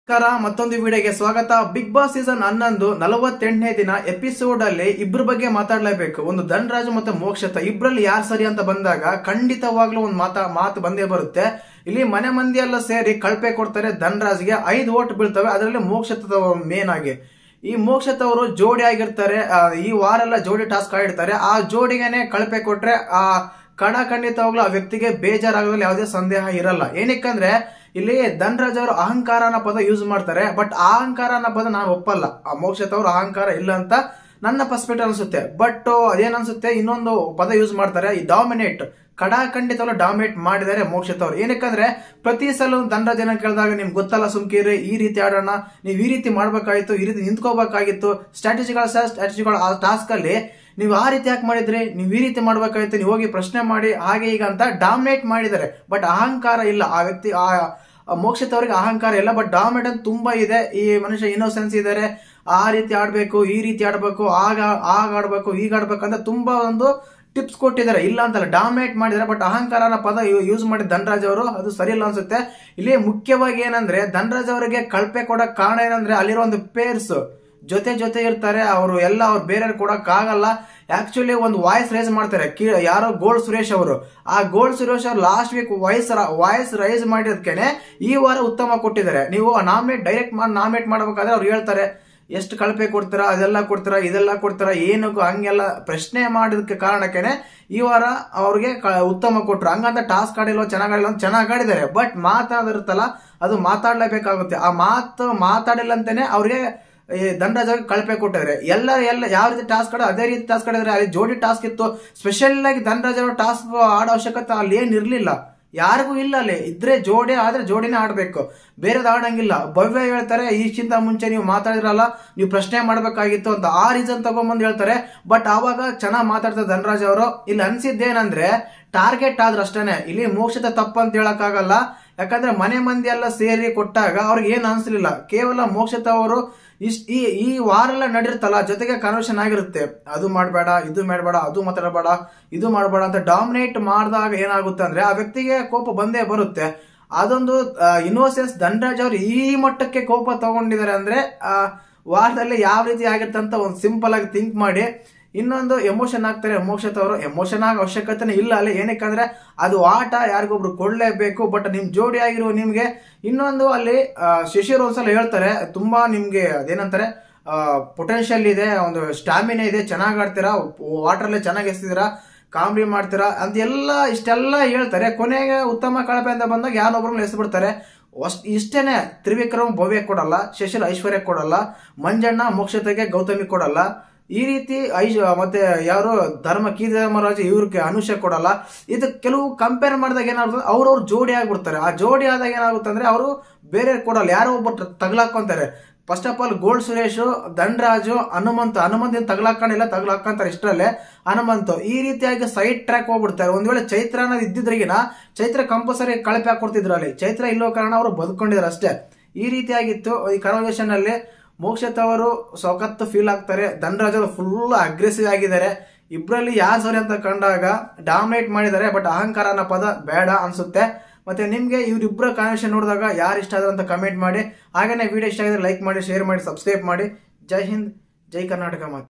ನಮಸ್ಕಾರ, ಮತ್ತೊಂದು ವಿಡಿಯೋಗೆ ಸ್ವಾಗತ. ಬಿಗ್ ಬಾಸ್ ಸೀಸನ್ 11 48ನೇ ದಿನ ಎಪಿಸೋಡ್ ಅಲ್ಲಿ ಇಬ್ಬರ ಬಗ್ಗೆ ಮಾತಾಡಲೇಬೇಕು. ಒಂದು ಧನರಾಜ್ ಮತ್ತೆ ಮೋಕ್ಷಿತ, ಇಬ್ರಲ್ಲಿ ಯಾರು ಸರಿ ಅಂತ ಬಂದಾಗ ಖಂಡಿತವಾಗ್ಲೂ ಒಂದು ಮಾತು ಬಂದೇ ಬರುತ್ತೆ. ಇಲ್ಲಿ ಮನೆ ಮಂದಿ ಎಲ್ಲ ಸೇರಿ ಕಳಪೆ ಕೊಡ್ತಾರೆ. ಧನರಾಜ್ಗೆ 5 ವೋಟ್ ಬೀಳ್ತವೆ, ಅದರಲ್ಲಿ ಮೋಕ್ಷಿತ ಮೇನ್ ಆಗಿ. ಈ ಮೋಕ್ಷಿತ ಅವರು ಜೋಡಿ ಆಗಿರ್ತಾರೆ. ಈ ವಾರ ಎಲ್ಲ ಜೋಡಿ ಟಾಸ್ಕ್ ಆಡಿರ್ತಾರೆ. ಆ ಜೋಡಿಗೆನೆ ಕಳಪೆ ಕೊಟ್ರೆ ಆ ಖಂಡಿತವಾಗ್ಲೂ ಆ ವ್ಯಕ್ತಿಗೆ ಬೇಜಾರಾಗೋದ್ರಲ್ಲಿ ಯಾವುದೇ ಸಂದೇಹ ಇರಲ್ಲ. ಏನಕ್ಕಂದ್ರೆ ಇಲ್ಲಿ ಧನರಾಜ್ ಅವರು ಅಹಂಕಾರ ಅನ್ನೋ ಪದ ಯೂಸ್ ಮಾಡ್ತಾರೆ. ಬಟ್ ಅಹಂಕಾರ ಅನ್ನೋ ಪದ ನಾನು ಒಪ್ಪಲ್ಲ. ಆ ಮೋಕ್ಷಿತ ಅವರು ಅಹಂಕಾರ ಇಲ್ಲ ಅಂತ ನನ್ನ ಪರ್ಸ್ಪೆಕ್ಟಿವ್ ಅನ್ಸುತ್ತೆ. ಬಟ್ ಅದೇನನ್ಸುತ್ತೆ, ಇನ್ನೊಂದು ಪದ ಯೂಸ್ ಮಾಡ್ತಾರೆ, ಈ ಡಾಮಿನೇಟ್. ಖಂಡಿತವಾಗ್ಲೂ ಡಾಮಿನೇಟ್ ಮಾಡಿದ್ದಾರೆ ಮೋಕ್ಷಿತ ಅವರು. ಏನಕ್ಕಂದ್ರೆ ಪ್ರತಿ ಸಲ ಧನರಾಜ್ ಏನ ಕೇಳಿದಾಗ ನಿಮ್ಗೆ ಗೊತ್ತಲ್ಲ ಸುಮ್ಕಿರಿ, ಈ ರೀತಿ ಆಡೋಣ, ನೀವ್ ಈ ರೀತಿ ಮಾಡ್ಬೇಕಾಗಿತ್ತು, ಈ ರೀತಿ ನಿಂತ್ಕೋಬೇಕಾಗಿತ್ತು, ಸ್ಟ್ರಾಟಜಿಗಳ ಆ ಟಾಸ್ಕ್ ಅಲ್ಲಿ ನೀವು ಆ ರೀತಿ ಯಾಕೆ ಮಾಡಿದ್ರಿ, ನೀವು ಈ ರೀತಿ ಮಾಡ್ಬೇಕಾಗಿತ್ತು, ನೀವು ಹೋಗಿ ಪ್ರಶ್ನೆ ಮಾಡಿ ಹಾಗೆ ಈಗ ಅಂತ ಡಾಮಿನೇಟ್ ಮಾಡಿದ್ದಾರೆ. ಬಟ್ ಅಹಂಕಾರ ಇಲ್ಲ ಆ ವ್ಯಕ್ತಿ, ಆ ಮೋಕ್ಷಿತ ಅವರಿಗೆ ಅಹಂಕಾರ ಇಲ್ಲ. ಬಟ್ ಡಾಮಿನೇಟ್ ಅಂತ ತುಂಬಾ ಇದೆ. ಈ ಮನುಷ್ಯ ಇನ್ನೋಸೆನ್ಸ್ ಇದ್ದಾರೆ, ಆ ರೀತಿ ಆಡ್ಬೇಕು, ಈ ರೀತಿ ಆಡ್ಬೇಕು, ಆಗ ಆಡ್ಬೇಕು, ಈಗ ಆಡ್ಬೇಕು ಅಂತ ತುಂಬಾ ಒಂದು ಟಿಪ್ಸ್ ಕೊಟ್ಟಿದ್ದಾರೆ. ಇಲ್ಲ ಅಂತಲ್ಲ, ಡಾಮಿನೇಟ್ ಮಾಡಿದ್ದಾರೆ. ಬಟ್ ಅಹಂಕಾರನ ಪದ ಯೂಸ್ ಮಾಡಿದ ಧನರಾಜ್ ಅವರು, ಅದು ಸರಿ ಇಲ್ಲ ಅನ್ಸುತ್ತೆ. ಇಲ್ಲಿ ಮುಖ್ಯವಾಗಿ ಏನಂದ್ರೆ ಧನರಾಜ್ ಅವರಿಗೆ ಕಳಪೆ ಕೊಡಕ್ ಕಾರಣ ಏನಂದ್ರೆ ಅಲ್ಲಿರೋ ಒಂದು ಪೇರ್ಸ್ ಜೊತೆ ಇರ್ತಾರೆ. ಅವರು ಎಲ್ಲ ಅವ್ರು ಬೇರೆ ಕೊಡಕ್ ಆಗಲ್ಲ. ಆಕ್ಚುಲಿ ಒಂದು ವಾಯ್ಸ್ ರೈಸ್ ಮಾಡ್ತಾರೆ, ಯಾರೋ ಗೋಲ್ಡ್ ಸುರೇಶ್ ಅವರು. ಆ ಗೋಲ್ಡ್ ಸುರೇಶ್ ಅವರು ಲಾಸ್ಟ್ ವೀಕ್ ವಾಯ್ಸ್ ರೈಸ್ ಮಾಡಿದ್ಕೇನೆ ಈ ವಾರ ಉತ್ತಮ ಕೊಟ್ಟಿದ್ದಾರೆ. ನೀವು ಡೈರೆಕ್ಟ್ ನಾಮಿನೇಟ್ ಮಾಡ್ಬೇಕಾದ್ರೆ ಅವ್ರು ಹೇಳ್ತಾರೆ ಎಷ್ಟು ಕಳಪೆ ಕೊಡ್ತೀರಾ, ಅದೆಲ್ಲ ಕೊಡ್ತೀರಾ, ಇದೆಲ್ಲ ಕೊಡ್ತೀರಾ, ಏನಕ್ಕೂ ಹಂಗೆಲ್ಲ ಪ್ರಶ್ನೆ ಮಾಡಿದಕ್ಕೆ ಕಾರಣಕ್ಕೇನೆ ಈ ವಾರ ಅವ್ರಿಗೆ ಉತ್ತಮ ಕೊಟ್ರು. ಹಂಗಂತ ಟಾಸ್ಕ್ ಆಡಿಲ್ವ, ಚೆನ್ನಾಗಿ ಆಡಿದ್ದಾರೆ. ಬಟ್ ಮಾತಾಡಿರುತ್ತಲ್ಲ, ಅದು ಮಾತಾಡ್ಲೇಬೇಕಾಗುತ್ತೆ. ಆ ಮಾತಾಡಿಲ್ಲ ಅಂತಾನೆ ಅವ್ರಿಗೆ ಧನರಾಜ್ ಅವ್ರಿಗೆ ಕಳಪೆ ಕೊಟ್ಟಿದ್ರೆ. ಎಲ್ಲ ಯಾವ ರೀತಿ ಟಾಸ್ಕ್ ಅದೇ ರೀತಿ ಟಾಸ್ಕ್ ಆಡಿದ್ರೆ. ಅಲ್ಲಿ ಜೋಡಿ ಟಾಸ್ಕ್ ಇತ್ತು. ಸ್ಪೆಷಲ್ ಆಗಿ ಧನರಾಜ್ ಅವ್ರ ಟಾಸ್ಕ್ ಆಡೋ ಅವಶ್ಯಕತೆ ಅಲ್ಲಿ ಏನ್ ಇರ್ಲಿಲ್ಲ, ಯಾರಿಗೂ ಇಲ್ಲ. ಅಲ್ಲಿ ಇದ್ರೆ ಜೋಡಿ ಆದ್ರೆ ಜೋಡಿನೇ ಆಡ್ಬೇಕು, ಬೇರೆದ್ ಆಡಂಗಿಲ್ಲ. ಭವ್ಯ ಹೇಳ್ತಾರೆ, ಈಗಿಂತ ಮುಂಚೆ ನೀವು ಮಾತಾಡಿದ್ರಲ್ಲ, ನೀವು ಪ್ರಶ್ನೆ ಮಾಡ್ಬೇಕಾಗಿತ್ತು ಅಂತ ಆ ರೀಸನ್ ತಗೊಂಡ್ಬಂದು ಹೇಳ್ತಾರೆ. ಬಟ್ ಅವಾಗ ಚೆನ್ನಾಗಿ ಮಾತಾಡ್ತಾರೆ ಧನರಾಜ್ ಅವರು. ಇಲ್ಲಿ ಅನ್ಸಿದ್ದೇನಂದ್ರೆ ಟಾರ್ಗೆಟ್ ಆದ್ರೆ ಅಷ್ಟೇನೆ. ಇಲ್ಲಿ ಮೋಕ್ಷಿತ ತಪ್ಪು ಅಂತ ಹೇಳಕ್ ಆಗಲ್ಲ. ಯಾಕಂದ್ರೆ ಮನೆ ಮಂದಿ ಎಲ್ಲ ಸೇರಿ ಕೊಟ್ಟಾಗ ಅವ್ರಿಗೆ ಏನ್ ಅನ್ಸಲಿಲ್ಲ. ಕೇವಲ ಮೋಕ್ಷಿತ ಅವರು ಈ ವಾರ ಎಲ್ಲ ನಡಿರುತ್ತಲ್ಲ, ಜೊತೆಗೆ ಕನ್ವರ್ಷನ್ ಆಗಿರುತ್ತೆ. ಅದು ಮಾಡಬೇಡ, ಇದು ಮಾಡಬೇಡ, ಅದು ಮಾತಾಡಬೇಡ, ಇದು ಮಾಡಬೇಡ ಅಂತ ಡಾಮಿನೇಟ್ ಮಾಡಿದಾಗ ಏನಾಗುತ್ತೆ ಅಂದ್ರೆ ಆ ವ್ಯಕ್ತಿಗೆ ಕೋಪ ಬಂದೇ ಬರುತ್ತೆ. ಅದೊಂದು ಇನ್ನೋಸೆನ್ಸ್. ಧನರಾಜ್ ಅವರು ಈ ಮಟ್ಟಕ್ಕೆ ಕೋಪ ತಗೊಂಡಿದ್ದಾರೆ ಅಂದ್ರೆ ವಾರದಲ್ಲಿ ಯಾವ ರೀತಿ ಆಗಿರುತ್ತೆ ಅಂತ ಒಂದು ಸಿಂಪಲ್ ಆಗಿ ಥಿಂಕ್ ಮಾಡಿ. ಇನ್ನೊಂದು ಎಮೋಷನ್ ಆಗ್ತಾರೆ ಮೋಕ್ಷಿತ ಅವರು. ಎಮೋಷನ್ ಆಗ ಅವಶ್ಯಕತೆ ಇಲ್ಲ ಅಲ್ಲಿ. ಏನಕ್ಕಂದ್ರೆ ಅದು ಆಟ, ಯಾರಿಗೊಬ್ರು ಕೊಡ್ಲೇಬೇಕು. ಬಟ್ ನಿಮ್ ಜೋಡಿ ಆಗಿರುವ ನಿಮ್ಗೆ ಇನ್ನೊಂದು ಅಲ್ಲಿ ಶಿಶಿರ್ ಒಂದ್ಸಲ ಹೇಳ್ತಾರೆ, ತುಂಬಾ ನಿಮ್ಗೆ ಅದೇನಂತಾರೆ ಪೊಟೆನ್ಶಿಯಲ್ ಇದೆ, ಒಂದು ಸ್ಟಾಮಿನಾ ಇದೆ, ಚೆನ್ನಾಗ್ ಆಡ್ತೀರಾ, ವಾಟರ್ ಅಲ್ಲೇ ಚೆನ್ನಾಗಿ ಎಸ್ತಿದ್ದೀರಾ, ಕಾಮಿಡಿ ಮಾಡ್ತೀರಾ ಅಂತ ಇಷ್ಟೆಲ್ಲ ಹೇಳ್ತಾರೆ. ಕೊನೆಗೆ ಉತ್ತಮ ಕಳಪೆ ಅಂತ ಬಂದಾಗ ಯಾರೊಬ್ರನ್ನ ಎಸ್ಬಿಡ್ತಾರೆ. ಇಷ್ಟೇನೆ. ತ್ರಿವಿಕ್ರಮ್ ಭವ್ಯ ಕೊಡಲ್ಲ, ಶಶಿಲ್ ಐಶ್ವರ್ಯ ಕೊಡಲ್ಲ, ಮಂಜಣ್ಣ ಮೋಕ್ಷತೆಗೆ ಗೌತಮಿ ಕೊಡಲ್ಲ. ಈ ರೀತಿ ಮತ್ತೆ ಯಾರು ಧರ್ಮರಾಜ್ ಇವ್ರಿಗೆ ಅನುಷ ಕೊಡಲ್ಲ. ಇದು ಕೆಲವು ಕಂಪೇರ್ ಮಾಡಿದಾಗ ಏನಾಗುತ್ತೆ, ಅವ್ರವ್ರು ಜೋಡಿ ಆಗ್ಬಿಡ್ತಾರೆ. ಆ ಜೋಡಿ ಆದಾಗ ಏನಾಗುತ್ತೆ ಅಂದ್ರೆ ಅವರು ಬೇರೆ ಕೊಡಲ್ಲ, ಯಾರೋ ಒಬ್ಬರು ತಗ್ಲಾಕೊಂತಾರೆ. First of all gold Suresh, Dhanaraj, Hanumantha ತಗ್ಲಾಕಂತಾರೆ. ಇಷ್ಟರಲ್ಲೇ ಹನುಮಂತು ಈ ರೀತಿಯಾಗಿ ಸೈಡ್ ಟ್ರ್ಯಾಕ್ ಹೋಗ್ಬಿಡ್ತಾರೆ. ಒಂದ್ ವೇಳೆ ಚೈತ್ರ ಅನ್ನೋದು ಇದ್ದಿದ್ರಿಗಿನ ಚೈತ್ರ ಕಂಪಲ್ಸರಿ ಕಳಪೆ ಹಾಕೊಡ್ತಿದ್ರು. ಅಲ್ಲಿ ಚೈತ್ರ ಇಲ್ಲೋ ಕಾರಣ ಅವರು ಬದುಕೊಂಡಿದ್ರು ಅಷ್ಟೇ. ಈ ರೀತಿಯಾಗಿತ್ತು ಈ ಕನ್ವರ್ಸೇಷನ್ ಅಲ್ಲಿ. ಮೋಕ್ಷಿತ ಅವರು ಸೌಕತ್ತು ಫೀಲ್ ಆಗ್ತಾರೆ. ಧನರಾಜ್ ಅವರು ಫುಲ್ ಅಗ್ರೆಸಿವ್ ಆಗಿದ್ದಾರೆ. ಇಬ್ರಲ್ಲಿ ಯಾರು ಸರಿ ಅಂತ ಕಂಡಾಗ ಡಾಮಿನೇಟ್ ಮಾಡಿದ್ದಾರೆ. ಬಟ್ ಅಹಂಕಾರ ಅನ್ನೋ ಪದ ಬೇಡ ಅನ್ಸುತ್ತೆ. ಮತ್ತೆ ನಿಮ್ಗೆ ಇವ್ರಿಬ್ಬರ ಕಾನ್ವರ್ಸೇಷನ್ ನೋಡಿದಾಗ ಯಾರು ಇಷ್ಟ ಆದ್ರೆ ಅಂತ ಕಮೆಂಟ್ ಮಾಡಿ. ಹಾಗೇನೆ ವಿಡಿಯೋ ಇಷ್ಟ ಆಗಿದ್ರೆ ಲೈಕ್ ಮಾಡಿ, ಶೇರ್ ಮಾಡಿ, ಸಬ್ಸ್ಕ್ರೈಬ್ ಮಾಡಿ. ಜೈ ಹಿಂದ್, ಜೈ ಕರ್ನಾಟಕ ಮಾತು.